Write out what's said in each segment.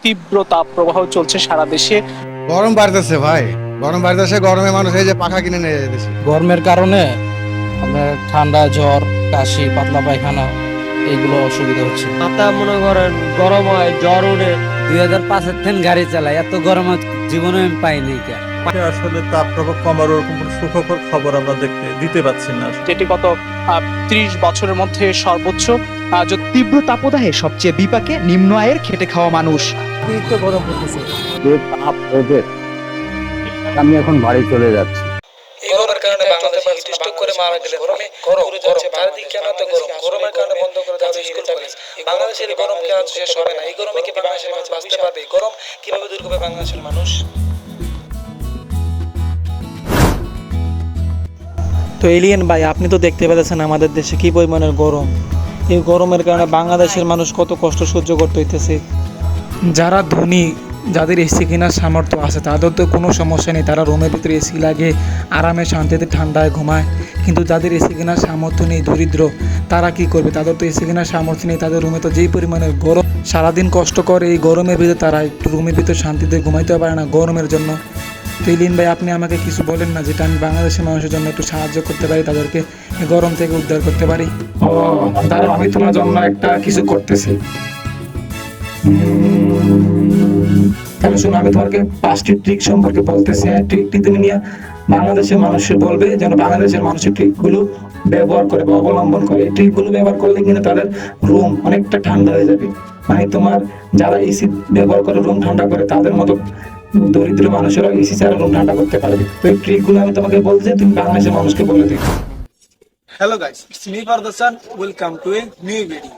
তীব্র তাপ প্রবাহ চলছে সারা দেশে। গরম বাড়তেছে ভাই, গরম বাড়তেছে। গরমে মানুষ এই যে পাখা কিনে নিয়ে যেতেছে। গরমের কারণে আপনার ঠান্ডা, জ্বর, কাশি, পাতলা পায়খানা এইগুলো অসুবিধা হচ্ছে। মাথা মনে করেন গরম হয়, জ্বর উঠে। 2005-এর থেকে গাড়ি চালাই, এত গরম জীবনে আমি পাইনি। আসলে তাপ প্রভাব কমার ওরকম কোনো সুখকর খবর আমরা দিতে পাচ্ছি না, যেটি গত 30 বছরের মধ্যে সর্বোচ্চ। তীব্র তাপদাহে সবচেয়ে বিপাকে নিম্ন আয়ের খেটে খাওয়া মানুষ। গরম পড়তেছে, যে তাপ ওদের, আমি এখন বাড়ি চলে যাচ্ছি। এই গরমের কারণে বাংলাদেশে হিট স্ট্রোক করে মারা গেলে গরমে গরম যাচ্ছে। চারিদিকে কেন এত গরম? গরমের কারণে বন্ধ করে দেওয়া স্কুল কলেজ। বাংলাদেশের এই গরম কেন শেষ হবে না? এই গরমে কি বাংলাদেশের মানুষ বাঁচতে পারবে? গরম কিভাবে দূর করবে বাংলাদেশের মানুষ? তো এলিয়েন ভাই, আপনি তো দেখতে পেতেছেন আমাদের দেশে কি পরিমাণের গরম। এই গরমের কারণে বাংলাদেশের মানুষ কত কষ্ট সহ্য করতে হইতেছে। যারা ধনী, যাদের এসি কেনার সামর্থ্য আছে, তাদের তো কোনো সমস্যা নেই, তারা রুমের ভিতরে এসি লাগে আরামে শান্তিতে ঠান্ডায় ঘুমায়। কিন্তু যাদের এসি কেনার সামর্থ্য নেই, দরিদ্র, তারা কি করবে? তাদের তো এসি কেনার সামর্থ্য নেই, তাদের রুমে তো যেই পরিমাণের গরম, সারাদিন কষ্ট করে এই গরমের ভিতরে তারা একটু রুমের ভিতরে শান্তিতে ঘুমাইতে পারে না গরমের জন্য। তো এলিয়েন ভাই, আপনি আমাকে কিছু বলেন না, যেটা আমি বাংলাদেশের মানুষের জন্য একটু সাহায্য করতে পারি, তাদেরকে গরম থেকে উদ্ধার করতে পারি। দাঁড়াও, আমি তোমার জন্য একটা কিছু করতেছি। তাহলে শোনো, আমি তোমাকে 5টি ট্রিক সম্পর্কে বলতেছি। ট্রিকটি তুমি নিয়ে বাংলাদেশের মানুষের বলবে যেন বাংলাদেশের মানুষের ট্রিকগুলো ব্যবহার করে বা অবলম্বন করে। এই ট্রিকগুলো ব্যবহার করলে কিন্তু তাদের রুম অনেকটা ঠান্ডা হয়ে যাবে। মানে তোমার যারা এসি ব্যবহার করে রুম ঠান্ডা করে, তাদের মতো দরিদ্র মানুষেরা এসি ছাড়া রুম ঠান্ডা করতে পারবে। তো এই ট্রিকগুলো আমি তোমাকে বলছি, তুমি বাংলাদেশের মানুষকে বলে দিও। Hello guys, it's me Fardasan, welcome to a new video.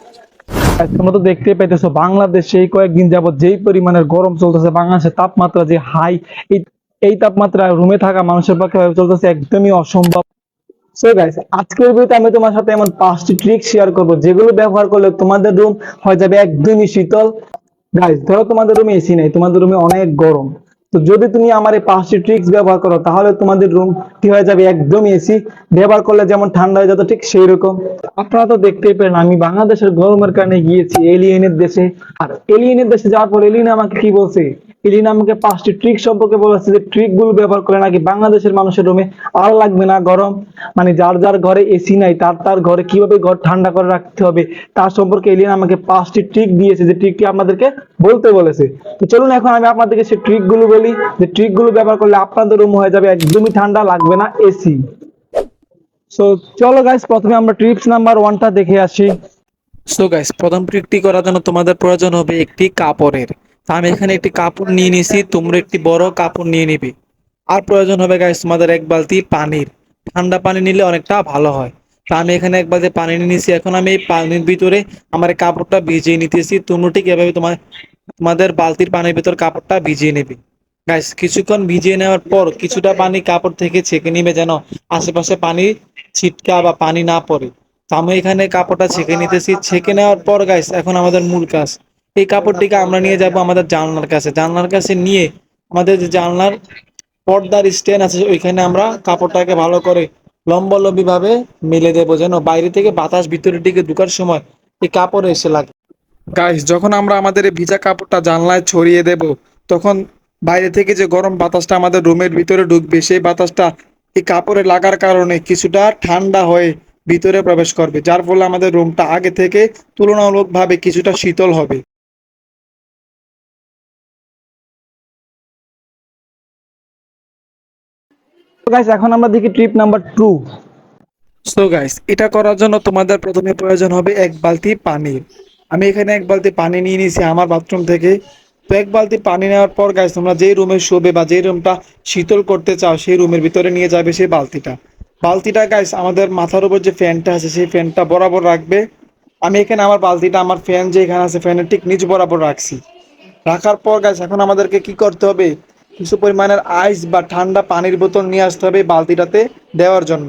তোমরা তো দেখতেই পাইতেছো বাংলাদেশে এই কয়েকদিন যাবত যেই পরিমাণের গরম চলতেছে, বাংলাদেশের তাপমাত্রা যে হাই, এই তাপমাত্রা রুমে থাকা মানুষের পক্ষে চলতেছে একদমই অসম্ভব। সো গাইস, আজকের ভিডিওতে আমি তোমার সাথে এমন 5টি ট্রিক শেয়ার করব, যেগুলো ব্যবহার করলে তোমাদের রুম হয়ে যাবে একদমই শীতল। গাইস, ধরো তোমাদের রুমে এসি নাই, তোমাদের রুমে অনেক গরম। তো যদি তুমি আমার এই 5টি ট্রিক্স ব্যবহার করো, তাহলে তোমাদের রুম কি হয়ে যাবে একদমই এসি ব্যবহার করলে যেমন ঠান্ডা হয়ে যেত, ঠিক সেই রকম। আপনারা তো দেখতেই পেলেন, আমি বাংলাদেশের গরমের কারণে গিয়েছি এলিয়েনের দেশে। আর এলিয়েনের দেশে যাওয়ার পর এলিয়েন আমাকে কি বলছে? এলিয়েন আমাকে 5টি ট্রিক সম্পর্কে বলেছে, যে ট্রিক গুলো ব্যবহার করে নাকি বাংলাদেশের মানুষের রুমে আর লাগবে না গরম। মানে যার যার ঘরে এসি নাই, তার তার ঘরে কিভাবে ঘর ঠান্ডা করে রাখতে হবে তার সম্পর্কে এলিয়েন আমাকে 5টি ট্রিক দিয়েছে, যে ট্রিকটি আপনাদেরকে বলতে বলেছে। তো চলুন এখন আমি আপনাদেরকে সেই ট্রিক গুলো বলি, যে ট্রিক গুলো ব্যবহার করলে আপনাদের রুম হয়ে যাবে একদমই ঠান্ডা, লাগবে না এসি। সো চলো গাইস, প্রথমে আমরা ট্রিপস নাম্বার 1টা দেখে আসি। সো গাইস, প্রথম ট্রিকটি করার জন্য তোমাদের প্রয়োজন হবে একটি কাপড়ের। তো আমি এখানে একটি কাপড় নিয়ে নিয়েছি, তোমরা একটি বড় কাপড় নিয়ে নিবে। আর প্রয়োজন হবে গাইস তোমাদের 1 বালতি পানির। ঠান্ডা পানি নিলে অনেকটা ভালো হয়। তো আমি এখানে 1 বালতি পানি নিয়ে নিয়েছি। এখন আমি এই পানির ভিতরে আমার এই কাপড়টা ভিজিয়ে নিতেছি। তোমরা ঠিক এভাবে তোমাদের বালতির পানির ভিতর কাপড়টা ভিজিয়ে নেবে। গাইস, কিছুক্ষণ ভিজিয়ে নেওয়ার পর কিছুটা পানি কাপড় থেকে ছেঁকে নিবে, যেন আশেপাশে পানি ছিটকা বা পানি না পড়ে। তো আমি এখানে কাপড়টা ছেঁকে নিতেছি। ছেঁকে নেওয়ার পর গাইস, এখন আমাদের মূল কাজ, এই কাপড়টিকে আমরা নিয়ে যাব আমাদের জানলার কাছে। জানলার কাছে নিয়ে আমাদের যে জানলার পর্দার স্ট্যান্ড আছে, ওইখানে আমরা কাপড়টাকে ভালো করে লম্বালম্বি ভাবে মেলে দেবো, যেন বাইরে থেকে বাতাস ভিতরের দিকে ঢোকার সময় এই কাপড়ে এসে লাগে। গাইস, যখন আমরা আমাদের এই ভিজা কাপড়টা জানলায় ছড়িয়ে দেব, তখন বাইরে থেকে যে গরম বাতাসটা আমাদের রুমের ভিতরে ঢুকবে, সেই বাতাসটা এই কাপড়ে লাগার কারণে কিছুটা ঠান্ডা হয়ে ভিতরে প্রবেশ করবে, যার ফলে আমাদের রুমটা আগে থেকে তুলনামূলকভাবে কিছুটা শীতল হবে। গাইস, এখন আমরা দেখি ট্রিপ নাম্বার 2। সো গাইস, এটা করার জন্য তোমাদের প্রথমে প্রয়োজন হবে 1 বালতি পানি। আমি এখানে 1 বালতি পানি নিয়ে নিয়েছি আমার বাথরুম থেকে। তো 1 বালতি পানি নেওয়ার পর গাইস, তোমরা যেই রুমে শোবে বা যেই রুমটা শীতল করতে চাও, সেই রুমের ভিতরে নিয়ে যাবে সেই বালতিটা গাইস আমাদের মাথার উপর যে ফ্যানটা আছে, সেই ফ্যানটা বরাবর রাখবে। আমি এখানে আমার বালতিটা আমার ফ্যান যে এখানে আছে, ফ্যানের ঠিক নিচ বরাবর রাখছি। রাখার পর গাইস, এখন আমাদেরকে কি করতে হবে? কিছু পরিমাণের আইস বা ঠান্ডা পানির বোতল নিয়ে আসতে হবে বালতিটাতে দেওয়ার জন্য।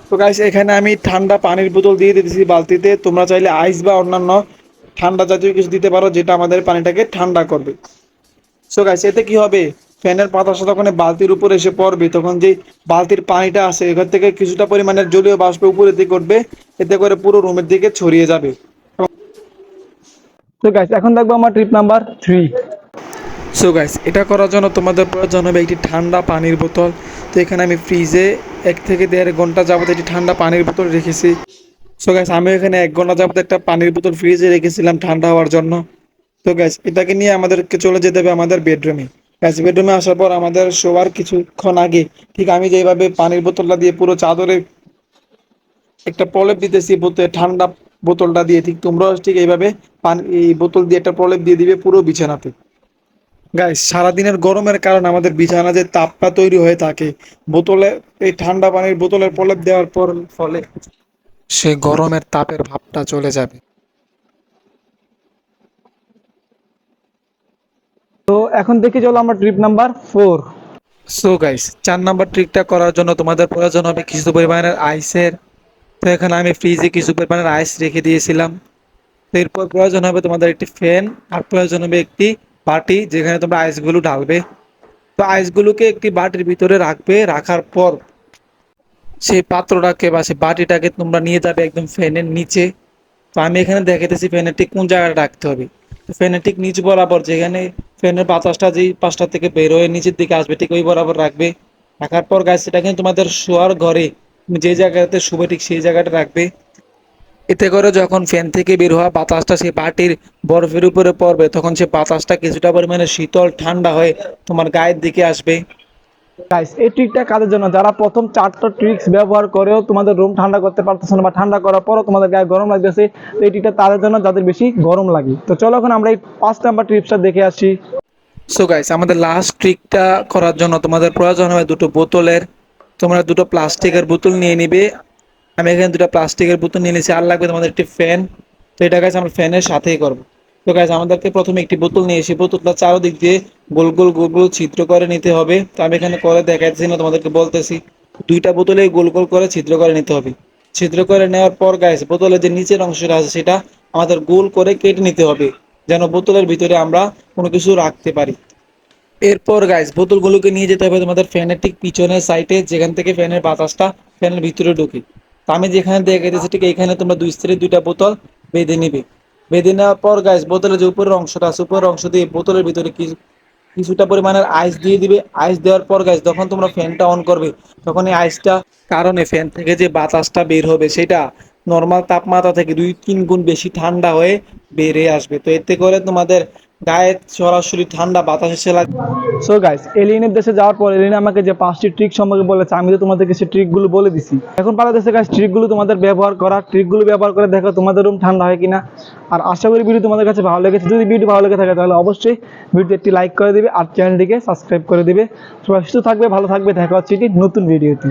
তো গাইস, এখানে আমি ঠান্ডা পানির বোতল দিয়ে দিতেছি বালতিতে। তোমরা চাইলে আইস বা অন্যান্য ঠান্ডা জাতীয় কিছু দিতে পারো, যেটা আমাদের পানিটাকে ঠান্ডা করবে। সো গাইস, এতে কি হবে? ফ্যানের বাতাসটা যখন বালতির উপরে এসে পড়বে, তখন যে বালতির পানিটা আছে এখান থেকে কিছুটা পরিমাণের জলীয় বাষ্প উপরের দিকে উঠবে, এতে করে পুরো রুমের দিকে ছড়িয়ে যাবে। তো গাইস এখন দেখবো আমার ট্রিপ নাম্বার 3। সো গাইস এটা করার জন্য তোমাদের প্রয়োজন হবে একটি ঠান্ডা পানির বোতল। তো এখানে আমি ফ্রিজে 1 থেকে 1.5 ঘন্টা যাবত একটি ঠান্ডা পানির বোতল রেখেছি। সো গাইস আমি এখানে 1 ঘন্টা যাবত একটা পানির বোতল ফ্রিজে রেখেছিলাম ঠান্ডা হওয়ার জন্য। তো গাইস এটাকে নিয়ে আমাদেরকে চলে যেতে হবে আমাদের বেডরুমে। গাইস বেডরুমে আসার পর আমাদের শোয়ার কিছুক্ষণ আগে ঠিক আমি যেভাবে পানির বোতলটা দিয়ে পুরো চাদরে একটা প্রলেপ দিতেছি ঠান্ডা বোতলটা দিয়ে, ঠিক তোমরাও ঠিক এইভাবে এই বোতল দিয়ে একটা প্রলেপ দিয়ে দিবে পুরো বিছানাতে। গাইস সারাদিনের গরমের কারণে আমাদের বিছানা যে তাপটা তৈরি হয়ে থাকে বোতলে, এই ঠান্ডা পানির বোতলের প্রলেপ দেওয়ার পর ফলে সেই গরমের তাপের ভাবটা চলে যাবে। তো এখন দেখি চলো আমরা trick number 4। So guys 4 number ট্রিকটা করার জন্য তোমাদের প্রয়োজন হবে কিছু পরিমাণের আইসের। তো এখানে আমি ফ্রিজে কিছু পরিমাণের আইস রেখে দিয়েছিলাম। তো এরপর প্রয়োজন হবে তোমাদের একটি ফ্যান, আর প্রয়োজন হবে একটি বাটি যেখানে তোমরা আইসগুলো ঢালবে। তো আইসগুলোকে একটি বাটির ভিতরে রাখবে, রাখার পর সেই পাত্রটাকে বা সেই বাটিটাকে তোমরা নিয়ে যাবে একদম ফ্যানের নিচে। তো আমি এখানে দেখাতেছি ফ্যানের ঠিক কোন জায়গায় রাখতে হবে। তো ফ্যানের ঠিক নিচ বরাবর, যেখানে ফ্যানের বাতাসটা যেই পাশটা থেকে বের হয়ে নিচের দিকে আসবে ঠিক ওই বরাবর রাখবে। রাখার পর গাছ সেটা কিন্তু তোমাদের শোয়ার ঘরে তুমি যে জায়গাতে শুবে ঠিক সেই জায়গাটা রাখবে। এতে করে যখন ফ্যান থেকে বের হওয়া বাতাসটা সেই বাটির বরফের উপরে পড়বে তখন সে বাতাসটা কিছুটা পরিমাণে শীতল ঠান্ডা হয়ে তোমার গায়ের দিকে আসবে। গাইস এই ট্রিকটা কাদের জন্য? যারা প্রথম 4টা ট্রিক্স ব্যবহার করেও তোমাদের রুম ঠান্ডা করতে পারতেছে না বা ঠান্ডা করার পরও তোমাদের গায়ে গরম লাগতেছে। তো এই ট্রিকটা তাদের জন্য যাদের বেশি গরম লাগে। তো চলো এখন আমরা এই 5 নাম্বার ট্রিক্সটা দেখে আসি। সো গাইস আমাদের লাস্ট ট্রিকটা করার জন্য তোমাদের প্রয়োজন হবে দুটো বোতলের। তোমরা দুটো প্লাস্টিকের বোতল নিয়ে নিবে। আমি এখানে দুটো প্লাস্টিকের বোতল নিয়ে নিয়েছি। আর লাগবে তোমাদের একটি ফ্যান। তো এটা গাইস আমরা ফ্যানের সাথেই করবো। তো গাইস আমাদেরকে প্রথমে একটি বোতল নিয়ে এসে বোতলটা চারদিক দিয়ে গোল গোল গোল গোল ছিদ্র করে নিতে হবে। তো আমি এখানে করে দেখাচ্ছি না, তোমাদেরকে বলতেছি। 2টা বোতলে গোল গোল করে ছিদ্র করে নিতে হবে। ছিদ্র করে নেওয়ার পর গাইস বোতলের যে নিচের অংশটা আছে সেটা আমাদের গোল করে কেটে নিতে হবে, যেন বোতলের ভিতরে আমরা কোনো কিছু রাখতে পারি। এরপর গাইস বোতলগুলোকে নিয়ে যেতে হবে তোমাদের ফ্যানের ঠিক পিছনের সাইডে, যেখান থেকে ফ্যানের বাতাসটা ফ্যানের ভিতরে ঢুকে। তো আমি যেখানে দেখেছি ঠিক এইখানে তোমরা 2 স্তরে 2টা বোতল বেঁধে নিবে। বেঁধে নেওয়ার পর গাইস বোতলের যে উপরের অংশটা আছে উপরের অংশ দিয়ে বোতলের ভিতরে কিছুটা পরিমাণের আইস দিয়ে দিবে। আইস দেওয়ার পর গাইস যখন তোমরা ফ্যানটা অন করবে তখন এই আইসটা কারণে ফ্যান থেকে যে বাতাসটা বের হবে সেটা নর্মাল তাপমাত্রা থেকে 2-3 গুণ বেশি ঠান্ডা হয়ে বেরে আসবে। তো এতে করে তোমাদের গায়ে সরাসরি ঠান্ডা বাতাস এসে লাগবে। সো গাইস এলিয়েনের দেশে যাওয়ার পর এলিয়েন আমাকে যে 5টি ট্রিক সম্পর্কে বলেছে, আমি তো তোমাদেরকে সেই ট্রিকগুলো বলে দিছি। এখন পালা দেশে গাইস ট্রিকগুলো তোমাদের ব্যবহার করা। ট্রিকগুলো ব্যবহার করে দেখো তোমাদের রুম ঠান্ডা হয় কিনা। আর আশা করি ভিডিও তোমাদের কাছে ভালো লেগেছে। যদি ভিডিও ভালো লেগে থাকে তাহলে অবশ্যই ভিডিওতে একটি লাইক করে দিবে আর চ্যানেলটিকে সাবস্ক্রাইব করে দিবে। সবাই সুস্থ থাকবে, ভালো থাকবে। দেখা হচ্ছে একটি নতুন ভিডিওতে।